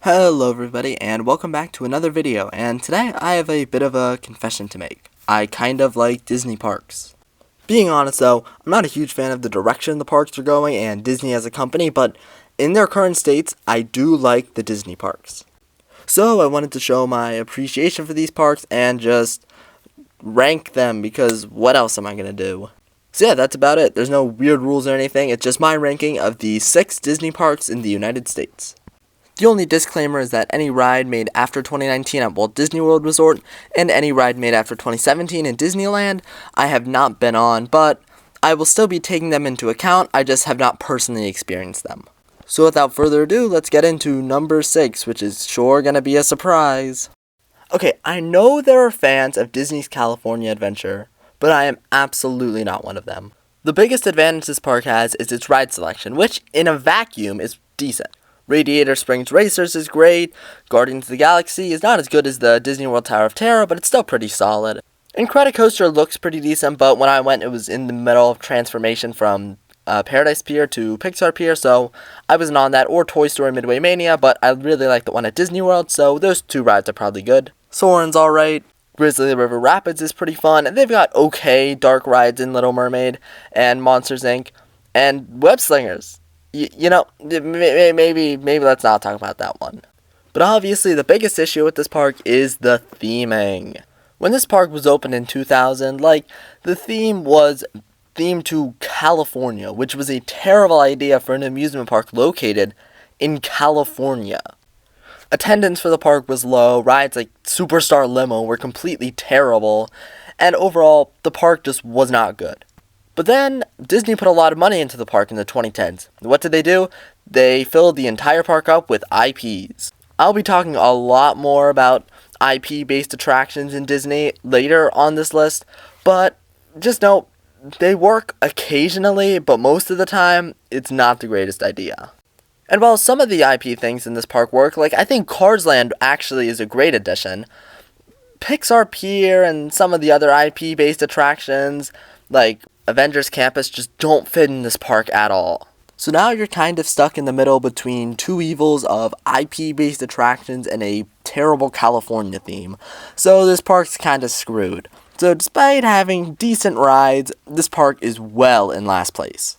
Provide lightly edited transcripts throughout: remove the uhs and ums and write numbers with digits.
Hello everybody and welcome back to another video, and today I have a bit of a confession to make. I kind of like Disney parks. Being honest though, I'm not a huge fan of the direction the parks are going and Disney as a company, but in their current states, I do like the Disney parks. So I wanted to show my appreciation for these parks and just rank them, because what else am I going to do? So yeah, that's about it. There's no weird rules or anything, it's just my ranking of the 6 Disney parks in the United States. The only disclaimer is that any ride made after 2019 at Walt Disney World Resort and any ride made after 2017 in Disneyland, I have not been on, but I will still be taking them into account. I just have not personally experienced them. So without further ado, let's get into number 6, which is sure gonna be a surprise. Okay, I know there are fans of Disney's California Adventure, but I am absolutely not one of them. The biggest advantage this park has is its ride selection, which in a vacuum is decent. Radiator Springs Racers is great, Guardians of the Galaxy is not as good as the Disney World Tower of Terror, but it's still pretty solid. Incredicoaster looks pretty decent, but when I went it was in the middle of transformation from Paradise Pier to Pixar Pier, so I wasn't on that, or Toy Story Midway Mania, but I really like the one at Disney World, so those two rides are probably good. Soarin's alright, Grizzly River Rapids is pretty fun, and they've got okay dark rides in Little Mermaid and Monsters Inc. and Web Slingers. Maybe let's not talk about that one. But obviously the biggest issue with this park is the theming. When this park was opened in 2000, the theme was themed to California, which was a terrible idea for an amusement park located in California. Attendance for the park was low, rides like Superstar Limo were completely terrible, and overall, the park just was not good. But then, Disney put a lot of money into the park in the 2010s. What did they do? They filled the entire park up with IPs. I'll be talking a lot more about IP-based attractions in Disney later on this list, but just know, they work occasionally, but most of the time, it's not the greatest idea. And while some of the IP things in this park work, I think Cars Land actually is a great addition, Pixar Pier and some of the other IP-based attractions, like Avengers Campus, just don't fit in this park at all. So now you're kind of stuck in the middle between two evils of IP-based attractions and a terrible California theme. So this park's kind of screwed. So despite having decent rides, this park is well in last place.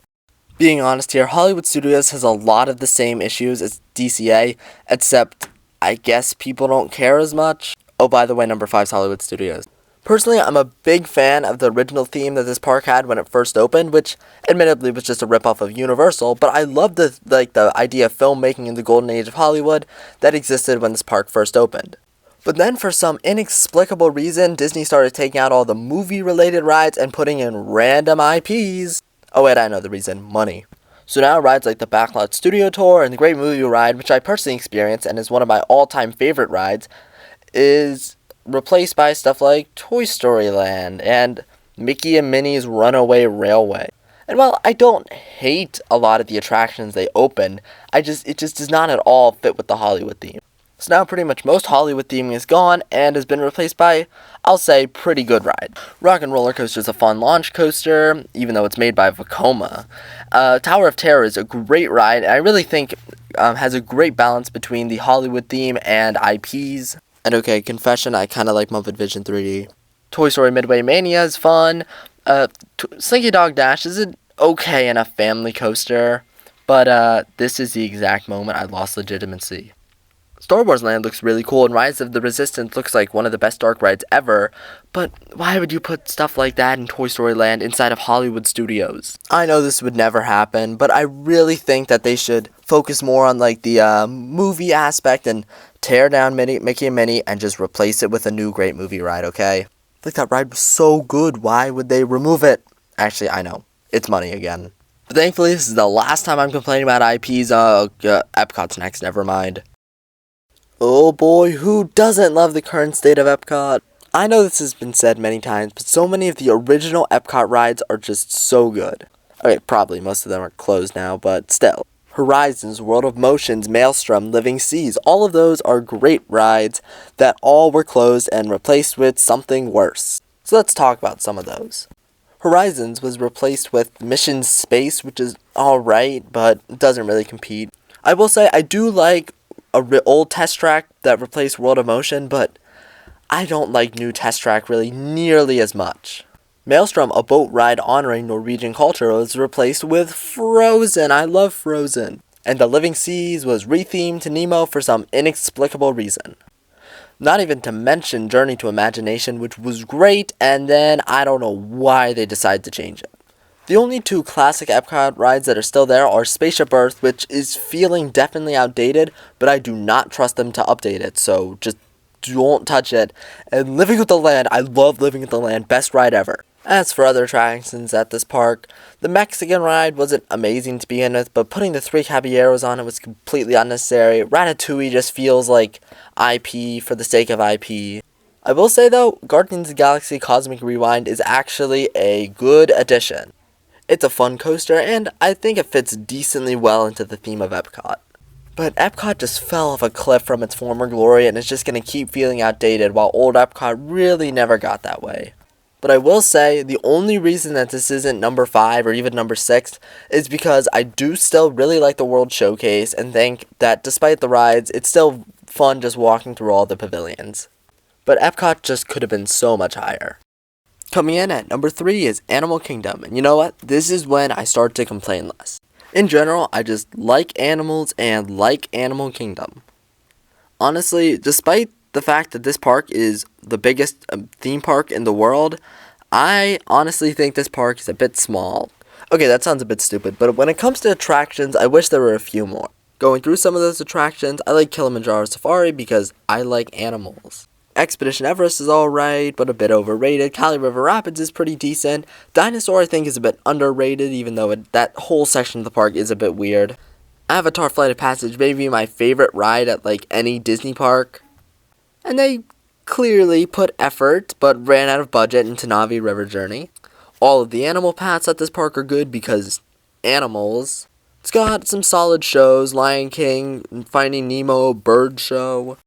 Being honest here, Hollywood Studios has a lot of the same issues as DCA, except I guess people don't care as much. Oh, by the way, number 5 is Hollywood Studios. Personally, I'm a big fan of the original theme that this park had when it first opened, which admittedly was just a ripoff of Universal, but I love the idea of filmmaking in the golden age of Hollywood that existed when this park first opened. But then for some inexplicable reason, Disney started taking out all the movie-related rides and putting in random IPs. Oh wait, I know the reason, money. So now rides like the Backlot Studio Tour and the Great Movie Ride, which I personally experienced and is one of my all-time favorite rides, is replaced by stuff like Toy Story Land and Mickey and Minnie's Runaway Railway. And while I don't hate a lot of the attractions they opened, it just does not at all fit with the Hollywood theme. So now pretty much most Hollywood theming is gone and has been replaced by, I'll say, pretty good ride. Rock and Roller Coaster is a fun launch coaster, even though it's made by Vekoma. Tower of Terror is a great ride, and I really think has a great balance between the Hollywood theme and IPs. And okay, confession, I kind of like Muppet Vision 3D. Toy Story Midway Mania is fun. Slinky Dog Dash is an okay enough family coaster, but this is the exact moment I lost legitimacy. Star Wars Land looks really cool, and Rise of the Resistance looks like one of the best dark rides ever, but why would you put stuff like that in Toy Story Land inside of Hollywood Studios? I know this would never happen, but I really think that they should focus more on the movie aspect and tear down Mickey and Minnie and just replace it with a new great movie ride, okay? That ride was so good, why would they remove it? Actually, I know, it's money again. But thankfully, this is the last time I'm complaining about IPs. Epcot's next, never mind. Oh boy, who doesn't love the current state of Epcot? I know this has been said many times, but so many of the original Epcot rides are just so good. Okay, probably most of them are closed now, but still. Horizons, World of Motions, Maelstrom, Living Seas, all of those are great rides that all were closed and replaced with something worse. So let's talk about some of those. Horizons was replaced with Mission Space, which is alright, but doesn't really compete. I will say I do like old test track that replaced World of Motion, but I don't like new test track really nearly as much. Maelstrom, a boat ride honoring Norwegian culture, was replaced with Frozen. I love Frozen. And the Living Seas was rethemed to Nemo for some inexplicable reason. Not even to mention Journey to Imagination, which was great, and then I don't know why they decided to change it. The only two classic Epcot rides that are still there are Spaceship Earth, which is feeling definitely outdated, but I do not trust them to update it, so just don't touch it. And Living with the Land, I love Living with the Land, best ride ever. As for other attractions at this park, the Mexican ride wasn't amazing to begin with, but putting the three Caballeros on it was completely unnecessary. Ratatouille just feels like IP for the sake of IP. I will say though, Guardians of the Galaxy Cosmic Rewind is actually a good addition. It's a fun coaster, and I think it fits decently well into the theme of Epcot. But Epcot just fell off a cliff from its former glory, and it's just going to keep feeling outdated, while old Epcot really never got that way. But I will say, the only reason that this isn't number 5 or even number 6 is because I do still really like the World Showcase and think that despite the rides, it's still fun just walking through all the pavilions. But Epcot just could have been so much higher. Coming in at number 3 is Animal Kingdom, and you know what? This is when I start to complain less. In general, I just like animals and like Animal Kingdom. Honestly, despite the fact that this park is the biggest theme park in the world, I honestly think this park is a bit small. Okay, that sounds a bit stupid, but when it comes to attractions, I wish there were a few more. Going through some of those attractions, I like Kilimanjaro Safari because I like animals. Expedition Everest is alright, but a bit overrated. Cali River Rapids is pretty decent. Dinosaur, I think, is a bit underrated, even though that whole section of the park is a bit weird. Avatar Flight of Passage may be my favorite ride at, any Disney park. And they clearly put effort, but ran out of budget into Navi River Journey. All of the animal paths at this park are good because animals. It's got some solid shows, Lion King, Finding Nemo, Bird Show.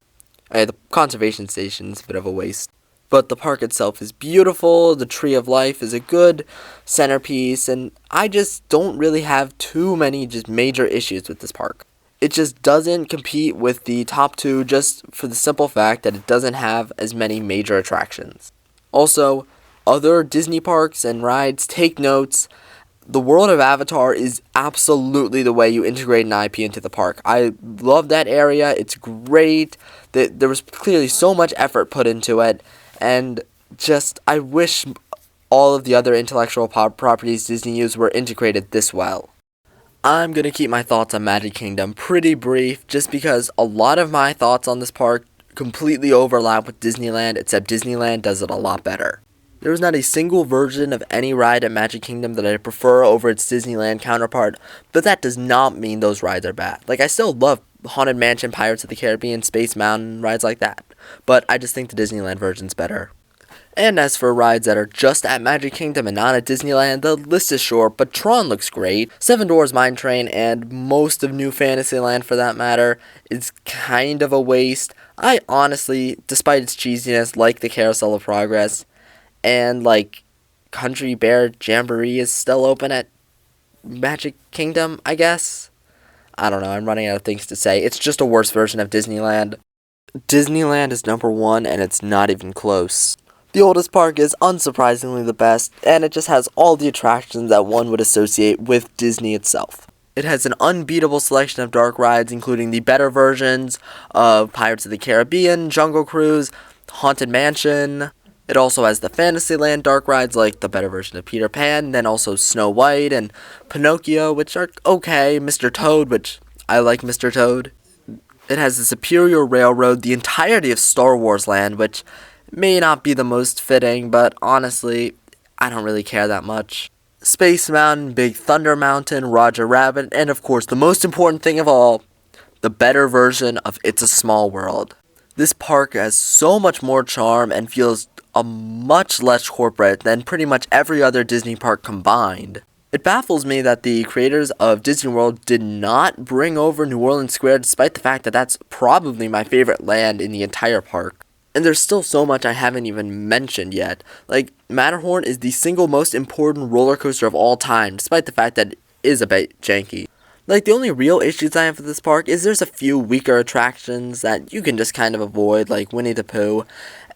The conservation station's a bit of a waste. But the park itself is beautiful, the Tree of Life is a good centerpiece, and I just don't really have too many just major issues with this park. It just doesn't compete with the top 2 just for the simple fact that it doesn't have as many major attractions. Also, other Disney parks and rides, take notes. The world of Avatar is absolutely the way you integrate an IP into the park. I love that area. It's great. There was clearly so much effort put into it. And just, I wish all of the other intellectual properties Disney used were integrated this well. I'm going to keep my thoughts on Magic Kingdom pretty brief, just because a lot of my thoughts on this park completely overlap with Disneyland, except Disneyland does it a lot better. There is not a single version of any ride at Magic Kingdom that I prefer over its Disneyland counterpart, but that does not mean those rides are bad. I still love Haunted Mansion, Pirates of the Caribbean, Space Mountain, rides like that, but I just think the Disneyland version's better. And as for rides that are just at Magic Kingdom and not at Disneyland, the list is short, but Tron looks great. Seven Dwarfs Mine Train, and most of New Fantasyland for that matter, is kind of a waste. I honestly, despite its cheesiness, like the Carousel of Progress, and Country Bear Jamboree is still open at Magic Kingdom, I guess. I don't know, I'm running out of things to say. It's just a worse version of Disneyland. Disneyland is number 1, and it's not even close. The oldest park is unsurprisingly the best, and it just has all the attractions that one would associate with Disney itself. It has an unbeatable selection of dark rides, including the better versions of Pirates of the Caribbean, Jungle Cruise, Haunted Mansion. It also has the Fantasyland dark rides, like the better version of Peter Pan, then also Snow White and Pinocchio, which are okay, Mr. Toad, which I like Mr. Toad. It has the Superior Railroad, the entirety of Star Wars Land, which may not be the most fitting, but honestly, I don't really care that much. Space Mountain, Big Thunder Mountain, Roger Rabbit, and of course, the most important thing of all, the better version of It's a Small World. This park has so much more charm and feels a much less corporate than pretty much every other Disney park combined. It baffles me that the creators of Disney World did not bring over New Orleans Square, despite the fact that that's probably my favorite land in the entire park. And there's still so much I haven't even mentioned yet. Matterhorn is the single most important roller coaster of all time, despite the fact that it is a bit janky. Like, the only real issues I have with this park is there's a few weaker attractions that you can just kind of avoid, like Winnie the Pooh,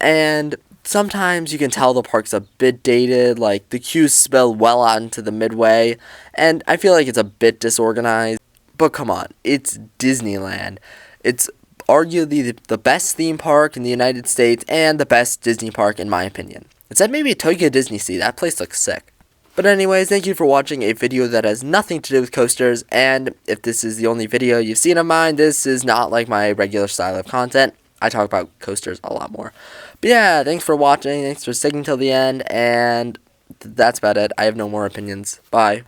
and sometimes you can tell the park's a bit dated, like the queues spill well out into the midway, and I feel like it's a bit disorganized. But come on, it's Disneyland. It's arguably the best theme park in the United States and the best Disney park in my opinion. Except maybe Tokyo Disney Sea, that place looks sick. But anyways, thank you for watching a video that has nothing to do with coasters, and if this is the only video you've seen of mine, this is not like my regular style of content. I talk about coasters a lot more. But yeah, thanks for watching, thanks for sticking till the end, and that's about it. I have no more opinions. Bye.